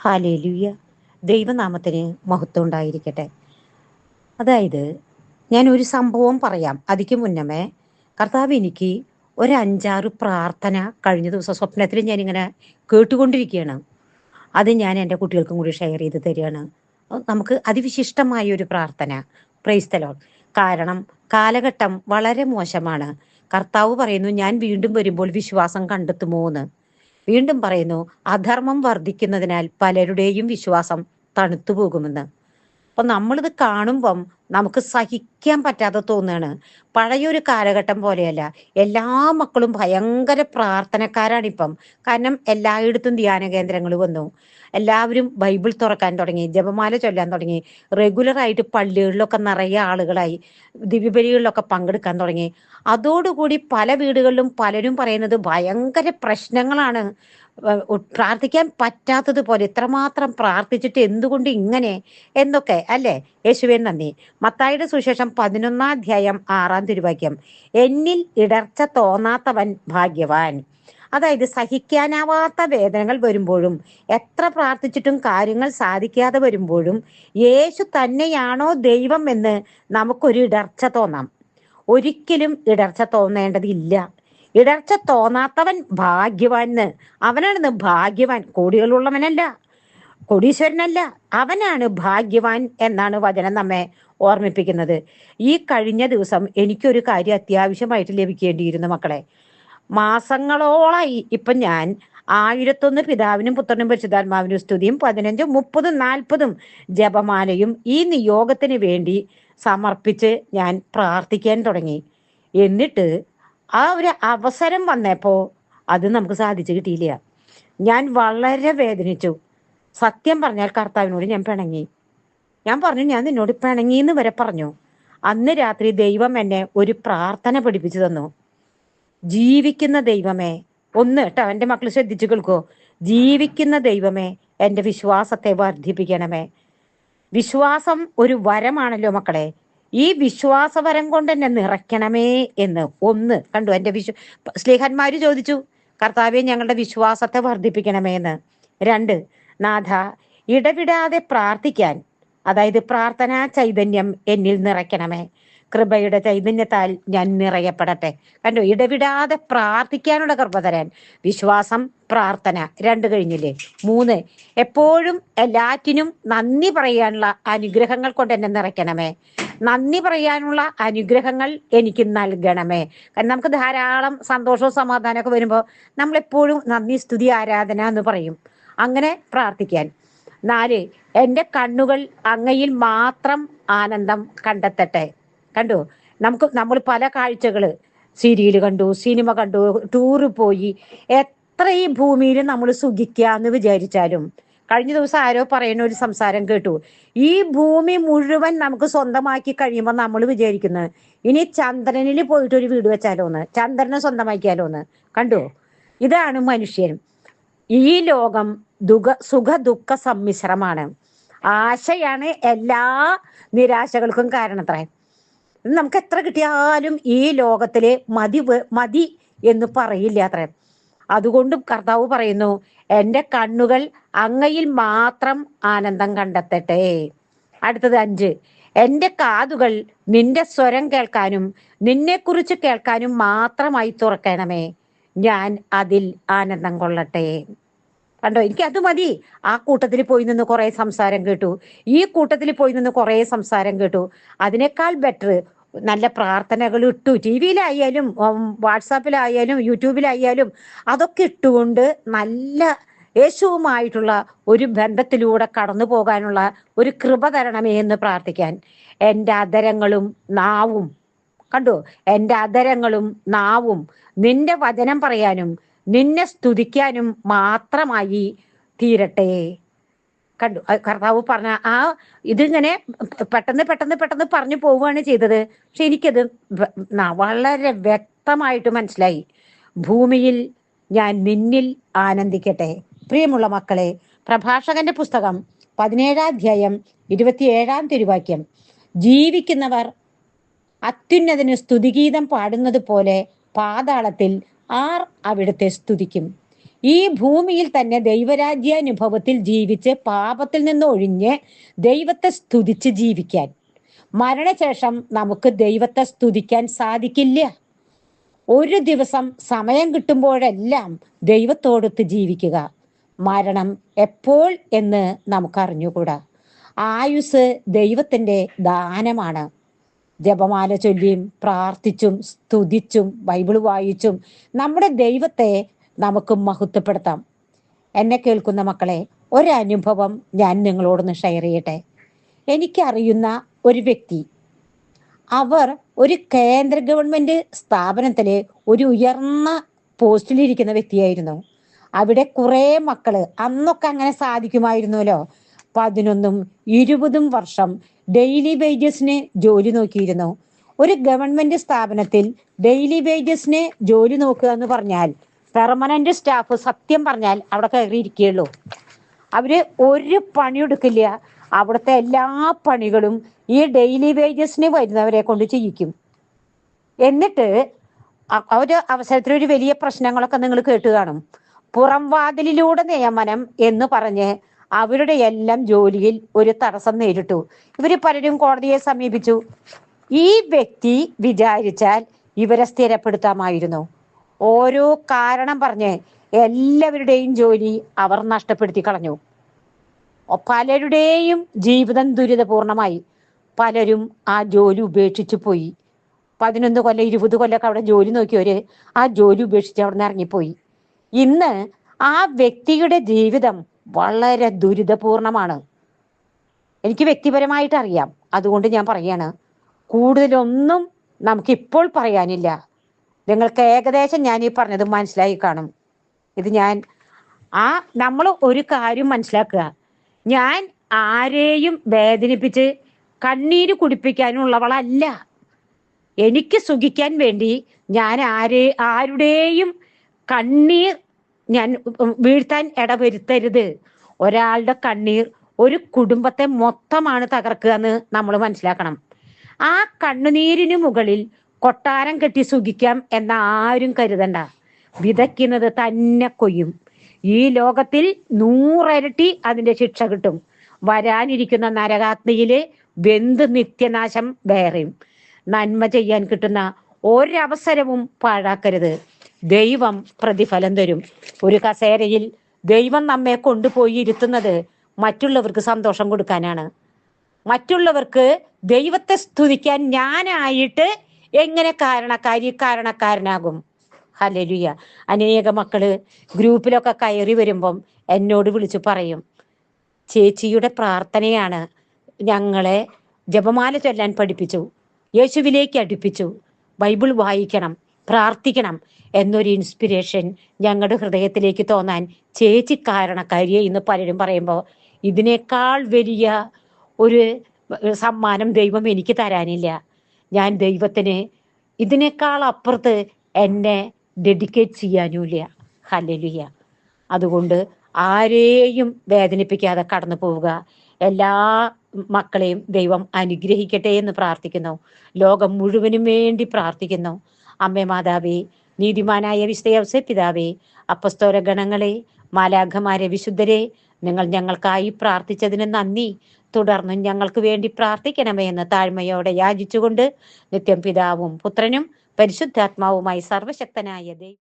Hallelujah. ദൈവനാമത്തിന് മഹത്വം ഉണ്ടായിരിക്കട്ടെ. അതായത് ഞാൻ ഒരു സംഭവം പറയാം. അതിക്ക് മുന്നമേ കർത്താവ് എനിക്ക് ഒരു 5-6 പ്രാർത്ഥന കഴിഞ്ഞ ദിവസം സ്വപ്നത്തിൽ ഞാനിങ്ങനെ കേട്ടുകൊണ്ടിരിക്കുകയാണ്. അത് ഞാൻ എൻ്റെ കുട്ടികൾക്കും കൂടി ഷെയർ ചെയ്ത് തരികയാണ്. നമുക്ക് അതിവിശിഷ്ടമായ ഒരു പ്രാർത്ഥന. Praise the Lord. കാരണം കാലഘട്ടം വളരെ മോശമാണ്. കർത്താവ് പറയുന്നു, ഞാൻ വീണ്ടും വരുമ്പോൾ വിശ്വാസം കണ്ടെത്തുമോ എന്ന്. വീണ്ടും പറയുന്നു, അധർമ്മം വർദ്ധിക്കുന്നതിനാൽ പലരുടെയും വിശ്വാസം തണുത്തു പോകുമെന്ന്. അപ്പൊ നമ്മളിത് കാണുമ്പം നമുക്ക് സഹിക്കാൻ പറ്റാതെ തോന്നുകയാണ്. പഴയൊരു കാലഘട്ടം പോലെയല്ല. എല്ലാ മക്കളും ഭയങ്കര പ്രാർത്ഥനക്കാരാണിപ്പം. കാരണം എല്ലായിടത്തും ധ്യാന കേന്ദ്രങ്ങൾ വന്നു. എല്ലാവരും ബൈബിൾ തുറക്കാൻ തുടങ്ങി, ജപമാല ചൊല്ലാൻ തുടങ്ങി, റെഗുലറായിട്ട് പള്ളികളിലൊക്കെ നിറയെ ആളുകളായി, ദിവ്യബലികളിലൊക്കെ പങ്കെടുക്കാൻ തുടങ്ങി. അതോടുകൂടി പല വീടുകളിലും പലരും പറയുന്നത് ഭയങ്കര പ്രശ്നങ്ങളാണ്. പ്രാർത്ഥിക്കാൻ പറ്റാത്തതുപോലെ, ഇത്രമാത്രം പ്രാർത്ഥിച്ചിട്ട് എന്തുകൊണ്ട് ഇങ്ങനെ എന്നൊക്കെ അല്ലേ. യേശുവേ നന്ദി. മത്തായിയുടെ സുവിശേഷം 11-6 എന്നിൽ ഇടർച്ച തോന്നാത്തവൻ ഭാഗ്യവാൻ. അതായത് സഹിക്കാനാവാത്ത വേദനകൾ വരുമ്പോഴും, എത്ര പ്രാർത്ഥിച്ചിട്ടും കാര്യങ്ങൾ സാധിക്കാതെ വരുമ്പോഴും യേശു തന്നെയാണോ ദൈവം എന്ന് നമുക്കൊരു ഇടർച്ച തോന്നാം. ഒരിക്കലും ഇടർച്ച തോന്നേണ്ടതില്ല. ഇടർച്ച തോന്നാത്തവൻ ഭാഗ്യവാൻ. അവനാണ് ഭാഗ്യവാൻ. കോടികളുള്ളവനല്ല, കോടീശ്വരനല്ല, അവനാണ് ഭാഗ്യവാൻ എന്നാണ് വചനം നമ്മെ ഓർമ്മിപ്പിക്കുന്നത്. ഈ കഴിഞ്ഞ ദിവസം എനിക്കൊരു കാര്യം അത്യാവശ്യമായിട്ട് ലഭിക്കേണ്ടിയിരുന്നു മക്കളെ. മാസങ്ങളോളായി ഇപ്പൊ ഞാൻ 1001 പിതാവിനും പുത്രനും പരിശുദ്ധാത്മാവിനും സ്തുതിയും 15, 30, 40 ജപമാലയും ഈ നിയോഗത്തിന് വേണ്ടി സമർപ്പിച്ച് ഞാൻ പ്രാർത്ഥിക്കാൻ തുടങ്ങി. എന്നിട്ട് ആ ഒരു അവസരം വന്നപ്പോ അത് നമുക്ക് സാധിച്ചു കിട്ടിയില്ല. ഞാൻ വളരെ വേദനിച്ചു. സത്യം പറഞ്ഞാൽ കർത്താവിനോട് ഞാൻ പിണങ്ങി. ഞാൻ പറഞ്ഞു, ഞാൻ നിന്നോട് പിണങ്ങിന്ന് വരെ പറഞ്ഞു. അന്ന് രാത്രി ദൈവം എന്നെ ഒരു പ്രാർത്ഥന പഠിപ്പിച്ചു തന്നു. ജീവിക്കുന്ന ദൈവമേ, ഒന്ന് കേട്ടോ, എൻ്റെ മക്കൾ ശ്രദ്ധിച്ചു കേൾക്കോ. ജീവിക്കുന്ന ദൈവമേ, എൻ്റെ വിശ്വാസത്തെ വർദ്ധിപ്പിക്കണമേ. വിശ്വാസം ഒരു വരമാണല്ലോ മക്കളെ. ഈ വിശ്വാസവരം കൊണ്ട് എന്നെ നിറയ്ക്കണമേ എന്ന്. ഒന്ന് കണ്ടു, എൻ്റെ സ്ലീഹന്മാര് ചോദിച്ചു, കർത്താവെ ഞങ്ങളുടെ വിശ്വാസത്തെ വർദ്ധിപ്പിക്കണമേ എന്ന്. 2, നാഥ ഇടവിടാതെ പ്രാർത്ഥിക്കാൻ, അതായത് പ്രാർത്ഥനാ ചൈതന്യം എന്നിൽ നിറയ്ക്കണമേ. കൃപയുടെ ചൈതന്യത്താൽ ഞാൻ നിറയപ്പെടട്ടെ. കണ്ടു, ഇടവിടാതെ പ്രാർത്ഥിക്കാനുള്ള കൃപ തരാൻ. വിശ്വാസം, പ്രാർത്ഥന, 2 കഴിഞ്ഞില്ലേ. 3, എപ്പോഴും എല്ലാറ്റിനും നന്ദി പറയാനുള്ള അനുഗ്രഹങ്ങൾ കൊണ്ട് എന്നെ നിറയ്ക്കണമേ. നന്ദി പറയാനുള്ള അനുഗ്രഹങ്ങൾ എനിക്ക് നൽകണമേ. കാരണം നമുക്ക് ധാരാളം സന്തോഷവും സമാധാനമൊക്കെ വരുമ്പോൾ നമ്മളെപ്പോഴും നന്ദി, സ്തുതി, ആരാധന എന്ന് പറയും. അങ്ങനെ പ്രാർത്ഥിക്കാൻ. 4, എൻ്റെ കണ്ണുകൾ അങ്ങയിൽ മാത്രം ആനന്ദം കണ്ടെത്തട്ടെ. കണ്ടു, നമ്മൾ പല കാഴ്ചകള്, സീരിയൽ കണ്ടു, സിനിമ കണ്ടു, ടൂറ് പോയി, എത്ര ഈ ഭൂമിയിൽ നമ്മൾ സുഖിക്കാന്ന് വിചാരിച്ചാലും, കഴിഞ്ഞ ദിവസം ആരോ പറയുന്ന ഒരു സംസാരം കേട്ടു, ഈ ഭൂമി മുഴുവൻ നമുക്ക് സ്വന്തമാക്കി കഴിയുമ്പോൾ നമ്മൾ വിചാരിക്കുന്നത് ഇനി ചന്ദ്രനിൽ പോയിട്ട് ഒരു വീട് വെച്ചാലോന്ന്, ചന്ദ്രനെ സ്വന്തമാക്കിയാലോന്ന്. കണ്ടു, ഇതാണ് മനുഷ്യൻ. ഈ ലോകം സുഖ ദുഃഖ സമ്മിശ്രമാണ്. ആശയാണ് എല്ലാ നിരാശകൾക്കും കാരണത്രേ. നമുക്ക് എത്ര കിട്ടിയാലും ഈ ലോകത്തില് മതി എന്ന് പറയില്ല അത്രേ. അതുകൊണ്ടും കർത്താവ് പറയുന്നു, എൻ്റെ കണ്ണുകൾ അങ്ങയിൽ മാത്രം ആനന്ദം കണ്ടെത്തട്ടെ. അടുത്തത് 5, എൻ്റെ കാതുകൾ നിന്റെ സ്വരം കേൾക്കാനും നിന്നെക്കുറിച്ച് കേൾക്കാനും മാത്രമായി തുറക്കണമേ. ഞാൻ അതിൽ ആനന്ദം കൊള്ളട്ടെ. കണ്ടോ, എനിക്ക് അത് മതി. ആ കൂട്ടത്തിൽ പോയി നിന്ന് കുറെ സംസാരം കേട്ടു, ഈ കൂട്ടത്തിൽ പോയി നിന്ന് കുറെ സംസാരം കേട്ടു. അതിനേക്കാൾ ബെറ്റർ നല്ല പ്രാർത്ഥനകൾ ഇട്ടു, ടി വിയിലായാലും വാട്സാപ്പിലായാലും യൂട്യൂബിലായാലും അതൊക്കെ ഇട്ടുകൊണ്ട് നല്ല യേശുവുമായിട്ടുള്ള ഒരു ബന്ധത്തിലൂടെ കടന്നു പോകാനുള്ള ഒരു കൃപ തരണമേ എന്ന് പ്രാർത്ഥിക്കാൻ. എൻ്റെ അധരങ്ങളും നാവും, കണ്ടു, എൻ്റെ അധരങ്ങളും നാവും നിന്റെ വചനം പറയാനും നിന്നെ സ്തുതിക്കാനും മാത്രമായി തീരട്ടെ. കണ്ടു, കർത്താവ് പറഞ്ഞ ആ ഇതിങ്ങനെ പെട്ടെന്ന് പെട്ടെന്ന് പെട്ടെന്ന് പറഞ്ഞു പോവുകയാണ് ചെയ്തത്. പക്ഷെ എനിക്കത് വളരെ വ്യക്തമായിട്ട് മനസ്സിലായി. ഭൂമിയിൽ ഞാൻ നിന്നിൽ ആനന്ദിക്കട്ടെ. പ്രിയമുള്ള മക്കളെ, പ്രഭാഷകന്റെ പുസ്തകം 17-27 ജീവിക്കുന്നവർ അത്യുന്നതന് സ്തുതിഗീതം പാടുന്നത് പോലെ പാതാളത്തിൽ ആർ അവിടുത്തെ സ്തുതിക്കും. ഈ ഭൂമിയിൽ തന്നെ ദൈവരാജ്യാനുഭവത്തിൽ ജീവിച്ച് പാപത്തിൽ നിന്ന് ഒഴിഞ്ഞ് ദൈവത്തെ സ്തുതിച്ച് ജീവിക്കാൻ. മരണശേഷം നമുക്ക് ദൈവത്തെ സ്തുതിക്കാൻ സാധിക്കില്ല. ഒരു ദിവസം സമയം കിട്ടുമ്പോഴെല്ലാം ദൈവത്തോടൊത്ത് ജീവിക്കുക. മരണം എപ്പോൾ എന്ന് നമുക്കറിഞ്ഞുകൂടാ. ആയുസ് ദൈവത്തിന്റെ ദാനമാണ്. ജപമാല ചൊല്ലിയും പ്രാർത്ഥിച്ചും സ്തുതിച്ചും ബൈബിൾ വായിച്ചും നമ്മുടെ ദൈവത്തെ നമുക്ക് മഹത്വപ്പെടുത്താം. എന്നെ കേൾക്കുന്ന മക്കളെ, ഒരനുഭവം ഞാൻ നിങ്ങളോടൊന്ന് ഷെയർ ചെയ്യട്ടെ. എനിക്കറിയുന്ന ഒരു വ്യക്തി, അവർ ഒരു കേന്ദ്ര ഗവൺമെന്റ് സ്ഥാപനത്തിലെ ഒരു ഉയർന്ന പോസ്റ്റിലിരിക്കുന്ന വ്യക്തിയായിരുന്നു. അവിടെ കുറെ മക്കള്, അന്നൊക്കെ അങ്ങനെ സാധിക്കുമായിരുന്നല്ലോ, 11ഉം 20ഉം വർഷം ഡെയിലി വേജസിന് ജോലി നോക്കിയിരുന്നു. ഒരു ഗവൺമെന്റ് സ്ഥാപനത്തിൽ ഡെയിലി വേജസിന് ജോലി നോക്കുക എന്ന് പറഞ്ഞാൽ പെർമനന്റ് സ്റ്റാഫ് സത്യം പറഞ്ഞാൽ അവിടെ കയറിയിരിക്കുകയുള്ളൂ. അവര് ഒരു പണിയെടുക്കില്ല. അവിടുത്തെ എല്ലാ പണികളും ഈ ഡെയിലി വേജസിന് വരുന്നവരെ കൊണ്ട് ചെയ്യിക്കും. എന്നിട്ട് ഒരു അവസരത്തിൽ ഒരു വലിയ പ്രശ്നങ്ങളൊക്കെ നിങ്ങൾ കേട്ട് കാണും. പുറം വാതിലിലൂടെ നിയമനം എന്ന് പറഞ്ഞ് അവരുടെ എല്ലാം ജോലിയിൽ ഒരു തടസ്സം നേരിട്ടു. ഇവര് പലരും കോടതിയെ സമീപിച്ചു. ഈ വ്യക്തി വിചാരിച്ചാൽ ഇവരെ സ്ഥിരപ്പെടുത്താമായിരുന്നു. ഓരോ കാരണം പറഞ്ഞ് എല്ലാവരുടെയും ജോലി അവർ നഷ്ടപ്പെടുത്തി കളഞ്ഞു. പലരുടെയും ജീവിതം ദുരിതപൂർണമായി. പലരും ആ ജോലി ഉപേക്ഷിച്ചു പോയി. 11 കൊല്ലം 20 കൊല്ലമൊക്കെ അവിടെ ജോലി നോക്കിയവര് ആ ജോലി ഉപേക്ഷിച്ച് അവിടെ നിന്ന് ഇറങ്ങിപ്പോയി. ഇന്ന് ആ വ്യക്തിയുടെ ജീവിതം വളരെ ദുരിതപൂർണമാണ്. എനിക്ക് വ്യക്തിപരമായിട്ട് അറിയാം. അതുകൊണ്ട് ഞാൻ പറയാണ്, കൂടുതലൊന്നും നമുക്കിപ്പോൾ പറയാനില്ല. നിങ്ങൾക്ക് ഏകദേശം ഞാൻ ഈ പറഞ്ഞത് മനസ്സിലായി കാണും. ഇത് നമ്മൾ ഒരു കാര്യം മനസ്സിലാക്കുക. ഞാൻ ആരെയും വേദനിപ്പിച്ച് കണ്ണീര് കുടിപ്പിക്കാനുള്ളവളല്ല. എനിക്ക് സുഖിക്കാൻ വേണ്ടി ഞാൻ ആരുടെയും കണ്ണീർ ഞാൻ വീഴ്ത്താൻ ഇടവരുത്തരുത്. ഒരാളുടെ കണ്ണീർ ഒരു കുടുംബത്തെ മൊത്തമാണ് തകർക്കുക എന്ന് നമ്മൾ മനസ്സിലാക്കണം. ആ കണ്ണുനീരിന് മുകളിൽ കൊട്ടാരം കെട്ടി സുഖിക്കാം എന്ന ആരും കരുതണ്ട. വിതയ്ക്കുന്നത് തന്നെ കൊയ്യും. ഈ ലോകത്തിൽ 100 ഇരട്ടി അതിന്റെ ശിക്ഷ കിട്ടും. വരാനിരിക്കുന്ന നരകാഗ്നിയില് വെന്ത് നിത്യനാശം വേറെയും. നന്മ ചെയ്യാൻ കിട്ടുന്ന ഒരവസരവും പാഴാക്കരുത്. ദൈവം പ്രതിഫലം തരും. ഒരു കസേരയിൽ ദൈവം നമ്മെ കൊണ്ടുപോയി ഇരുത്തുന്നത് മറ്റുള്ളവർക്ക് സന്തോഷം കൊടുക്കാനാണ്. മറ്റുള്ളവർക്ക് ദൈവത്തെ സ്തുതിക്കാൻ ഞാനായിട്ട് എങ്ങനെ കാരണക്കാരനാകും? ഹല്ലേലൂയ. അനേക മക്കള് ഗ്രൂപ്പിലൊക്കെ കയറി വരുമ്പം എന്നോട് വിളിച്ചു പറയും, ചേച്ചിയുടെ പ്രാർത്ഥനയാണ് ഞങ്ങളെ ജപമാല ചൊല്ലാൻ പഠിപ്പിച്ചു, യേശുവിലേക്ക് അടുപ്പിച്ചു, ബൈബിൾ വായിക്കണം, പ്രാർത്ഥിക്കണം എന്നൊരു ഇൻസ്പിരേഷൻ ഞങ്ങളുടെ ഹൃദയത്തിലേക്ക് തോന്നാൻ ചേച്ചി കാരണക്കാരിയെ ഇന്ന് പലരും പറയുമ്പോൾ ഇതിനേക്കാൾ വലിയ ഒരു സമ്മാനം ദൈവം എനിക്ക് തരാനില്ല. ഞാൻ ദൈവത്തിന് ഇതിനേക്കാൾ അപ്പുറത്ത് എന്നെ ഡെഡിക്കേറ്റ് ചെയ്യാനുമില്ല. ഹല്ലേലൂയ. അതുകൊണ്ട് ആരെയും വേദനിപ്പിക്കാതെ കടന്നു പോവുക. എല്ലാ മക്കളെയും ദൈവം അനുഗ്രഹിക്കട്ടെ എന്ന് പ്രാർത്ഥിക്കുന്നു. ലോകം മുഴുവനും വേണ്ടി പ്രാർത്ഥിക്കുന്നു. അമ്മേ മാതാവേ, നീതിമാനായ വിശുദ്ധ പിതാവേ, അപ്പസ്തോല ഗണങ്ങളെ, മാലാഖമാരെ, വിശുദ്ധരെ, നിങ്ങൾ ഞങ്ങൾക്കായി പ്രാർത്ഥിച്ചതിന് നന്ദി. തുടർന്നും ഞങ്ങൾക്ക് വേണ്ടി പ്രാർത്ഥിക്കണമേ എന്ന് താഴ്മയോടെ യാചിച്ചുകൊണ്ട് നിത്യം പിതാവും പുത്രനും പരിശുദ്ധാത്മാവുമായി സർവശക്തനായ ദൈവം